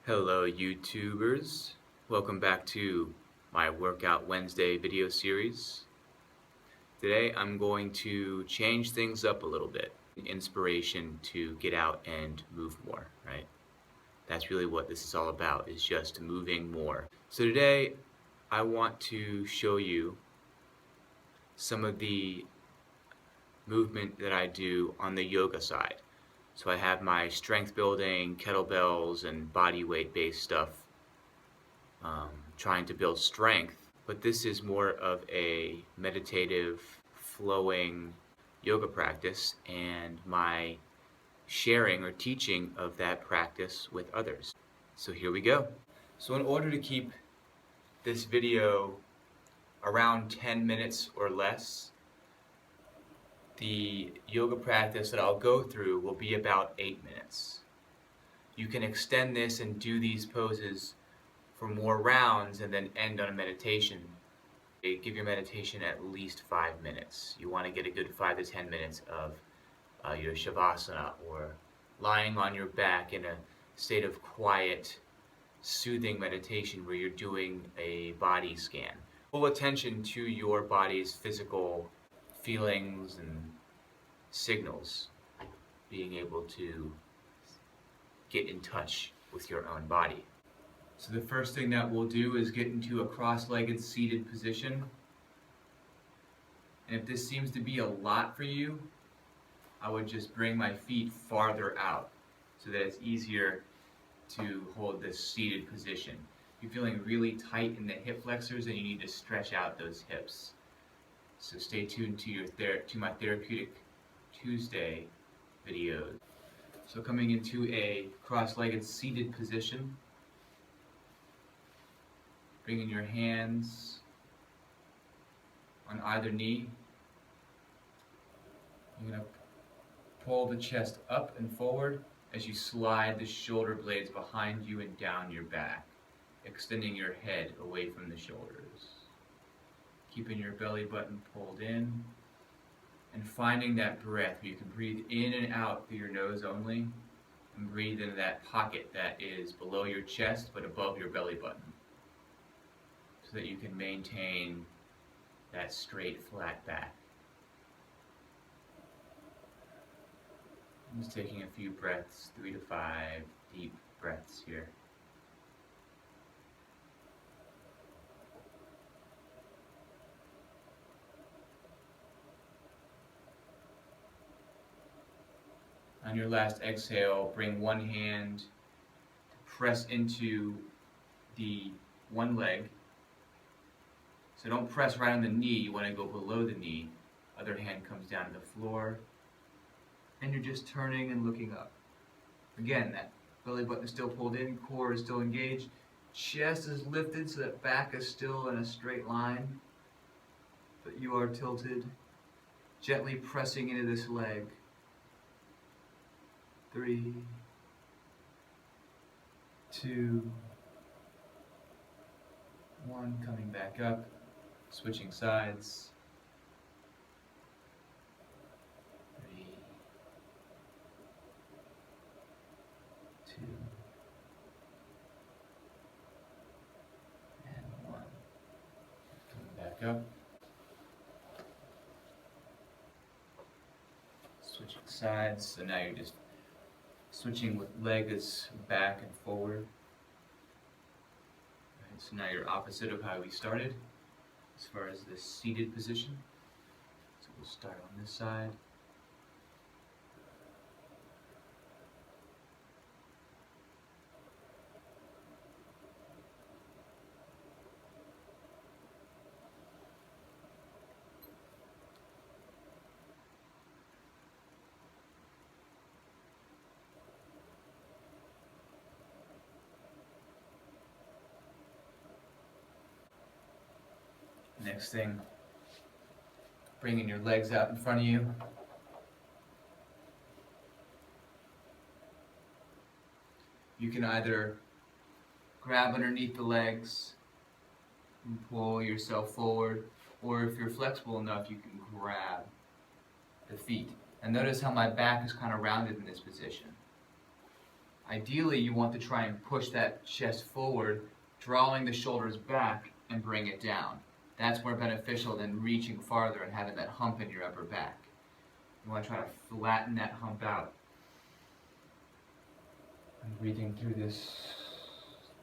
Hello YouTubers, welcome back to my Workout Wednesday video series. Today I'm going to change things up a little bit. Inspiration to get out and move more, right? That's really what this is all about, is just moving more. So today I want to show you some of the movement that I do on the yoga side. So I have my strength building, kettlebells, and body weight based stuff trying to build strength, but this is more of a meditative, flowing yoga practice and my sharing or teaching of that practice with others. So here we go. So in order to keep this video around 10 minutes or less, the yoga practice that I'll go through will be about 8 minutes. You can extend this and do these poses for more rounds and then end on a meditation. Give your meditation at least 5 minutes. You want to get a good 5 to 10 minutes of your shavasana, or lying on your back in a state of quiet, soothing meditation where you're doing a body scan. Full attention to your body's physical feelings and signals, being able to get in touch with your own body. So the first thing that we'll do is get into a cross-legged seated position. And if this seems to be a lot for you, I would just bring my feet farther out so that it's easier to hold this seated position. If you're feeling really tight in the hip flexors, then you need to stretch out those hips. So stay tuned to my Therapeutic Tuesday videos. So coming into a cross-legged seated position, bringing your hands on either knee. You're going to pull the chest up and forward as you slide the shoulder blades behind you and down your back, extending your head away from the shoulders. Keeping your belly button pulled in and finding that breath where you can breathe in and out through your nose only, and breathe into that pocket that is below your chest but above your belly button, so that you can maintain that straight, flat back. I'm just taking a few breaths, 3 to 5 deep breaths here. On your last exhale, bring one hand, press into the one leg. So don't press right on the knee, you want to go below the knee. Other hand comes down to the floor. And you're just turning and looking up. Again, that belly button is still pulled in, core is still engaged, chest is lifted so that back is still in a straight line, but you are tilted, gently pressing into this leg. 3, 2, 1, coming back up, switching sides. 3, 2, and 1. Coming back up. Switching sides, so now you're just switching with leg is back and forward. Right, so now you're opposite of how we started as far as this seated position. So we'll start on this side. Next thing, bringing your legs out in front of you. You can either grab underneath the legs and pull yourself forward, or if you're flexible enough, you can grab the feet. And notice how my back is kind of rounded in this position. Ideally, you want to try and push that chest forward, drawing the shoulders back and bring it down. That's more beneficial than reaching farther and having that hump in your upper back. You want to try to flatten that hump out. And breathing through this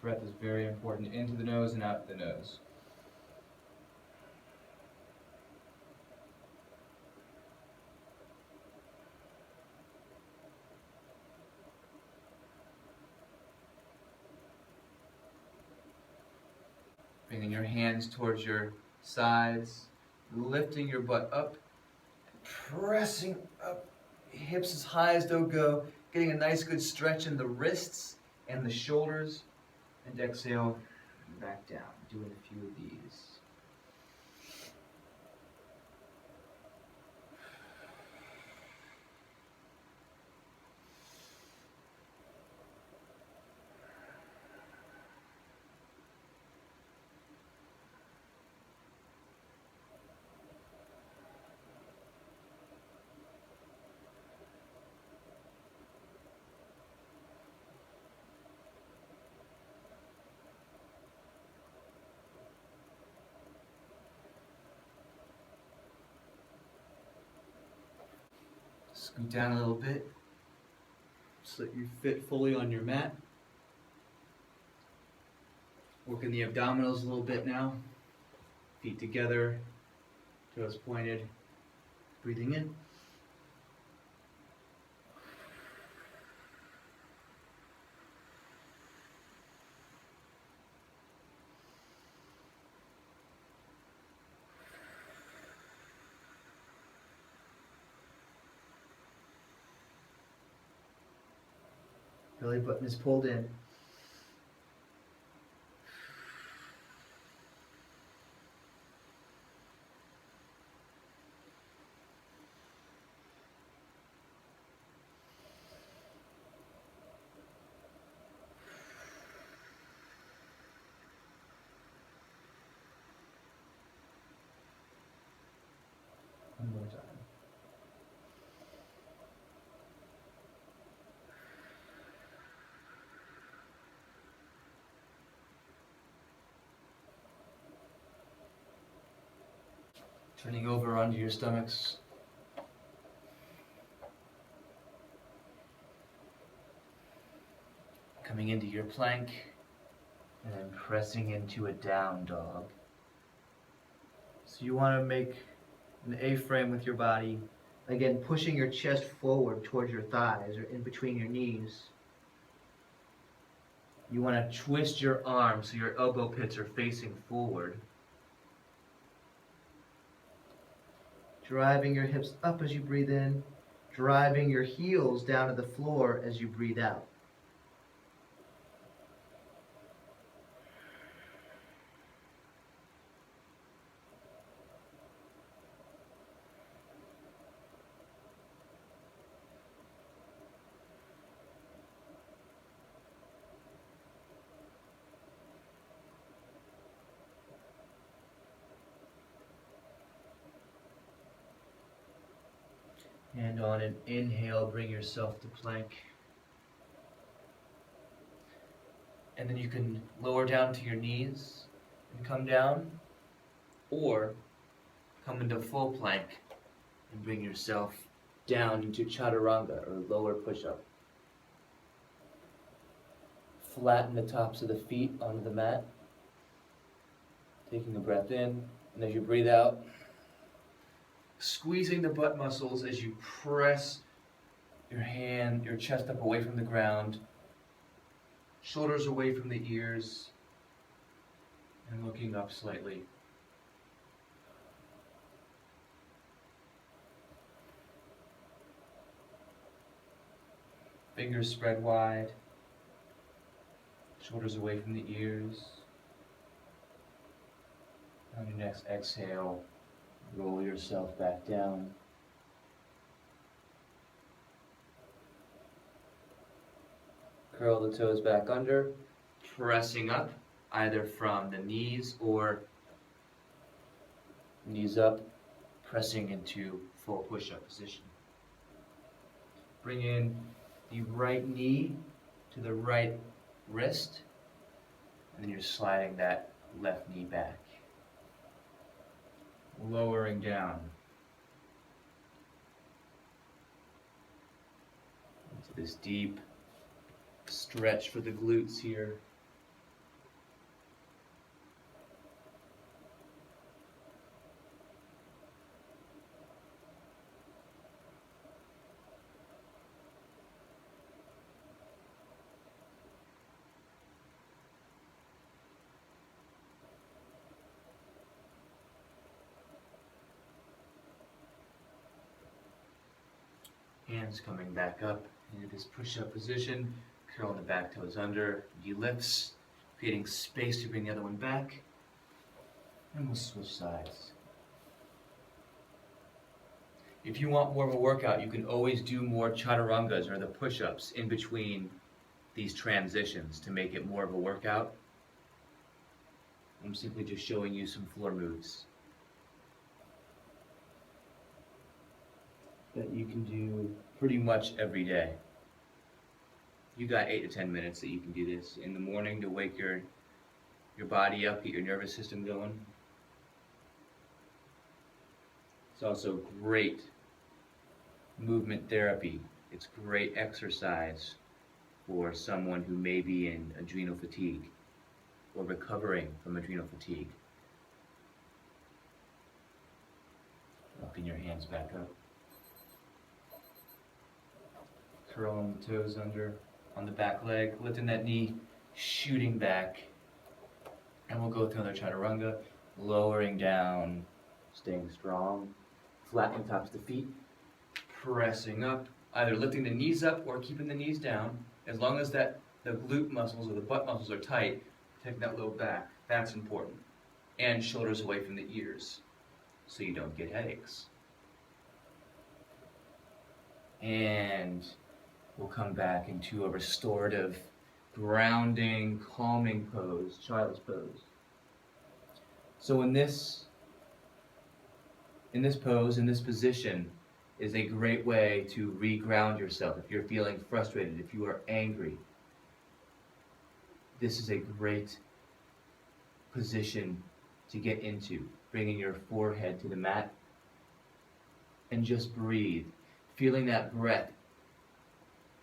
breath is very important. Into the nose and out the nose. Bringing your hands towards your sides, lifting your butt up, pressing up, hips as high as they'll go, getting a nice good stretch in the wrists and the shoulders, and exhale back down, doing a few of these. Scoot down a little bit, so that you fit fully on your mat. Working the abdominals a little bit now. Feet together, toes pointed. Breathing in. Belly button is pulled in. One more time. Turning over onto your stomachs. Coming into your plank, and then pressing into a down dog. So you want to make an A-frame with your body. Again, pushing your chest forward towards your thighs or in between your knees. You want to twist your arms so your elbow pits are facing forward. Driving your hips up as you breathe in, driving your heels down to the floor as you breathe out. And on an inhale, bring yourself to plank. And then you can lower down to your knees and come down, or come into full plank and bring yourself down into chaturanga or lower push-up. Flatten the tops of the feet onto the mat. Taking a breath in, and as you breathe out, squeezing the butt muscles as you press your chest up away from the ground, shoulders away from the ears, and looking up slightly. Fingers spread wide, shoulders away from the ears. On your next exhale, roll yourself back down. Curl the toes back under, pressing up either from the knees or knees up, pressing into full push-up position. Bring in the right knee to the right wrist, and then you're sliding that left knee back. Lowering down into this deep stretch for the glutes here. Hands coming back up into this push-up position, curling the back toes under, knee lifts, creating space to bring the other one back, and we'll switch sides. If you want more of a workout, you can always do more chaturangas or the push-ups in between these transitions to make it more of a workout. I'm simply just showing you some floor moves that you can do pretty much every day. You got 8 to 10 minutes that you can do this in the morning to wake your body up, get your nervous system going. It's also great movement therapy. It's great exercise for someone who may be in adrenal fatigue or recovering from adrenal fatigue. Walking your hands back up. Curling the toes under on the back leg, lifting that knee, shooting back. And we'll go through another chaturanga, lowering down, staying strong, flattening tops of the feet, pressing up, either lifting the knees up or keeping the knees down. As long as the glute muscles or the butt muscles are tight, taking that low back, that's important. And shoulders away from the ears so you don't get headaches. And we'll come back into a restorative, grounding, calming pose, child's pose. So in this pose, in this position, is a great way to re-ground yourself. If you're feeling frustrated, if you are angry, this is a great position to get into, bringing your forehead to the mat and just breathe, feeling that breath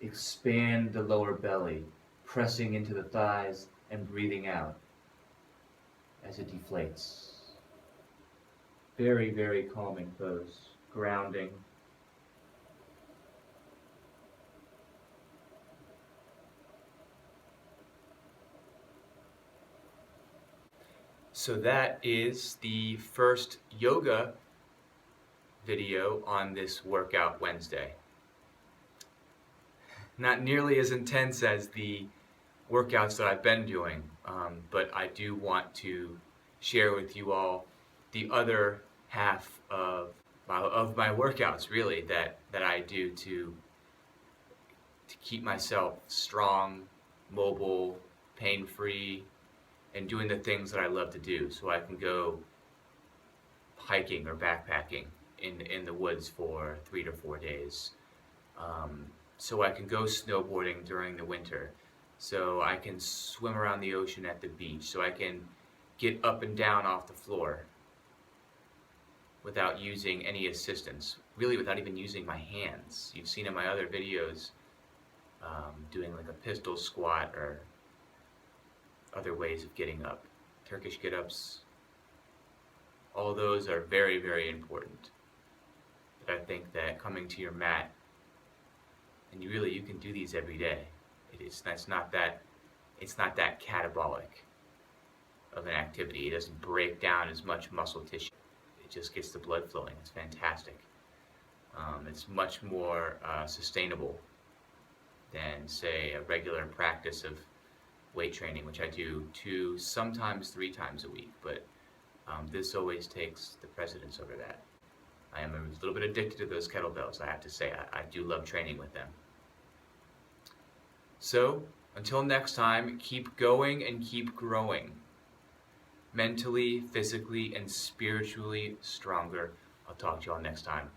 expand the lower belly, pressing into the thighs and breathing out as it deflates. Very, very calming pose, grounding. So that is the first yoga video on this Workout Wednesday. Not nearly as intense as the workouts that I've been doing, but I do want to share with you all the other half of my workouts, really, that I do to keep myself strong, mobile, pain-free, and doing the things that I love to do, so I can go hiking or backpacking in the woods for 3 to 4 days. So I can go snowboarding during the winter, so I can swim around the ocean at the beach, so I can get up and down off the floor without using any assistance, really without even using my hands. You've seen in my other videos doing like a pistol squat or other ways of getting up, Turkish get-ups. All those are very, very important. But I think that coming to your mat, and you can do these every day. It's not that catabolic of an activity. It doesn't break down as much muscle tissue. It just gets the blood flowing. It's fantastic. It's much more sustainable than, say, a regular practice of weight training, which I do 2, sometimes 3 times a week. But this always takes the precedence over that. I am a little bit addicted to those kettlebells, I have to say. I do love training with them. So, until next time, keep going and keep growing. Mentally, physically, and spiritually stronger. I'll talk to you all next time.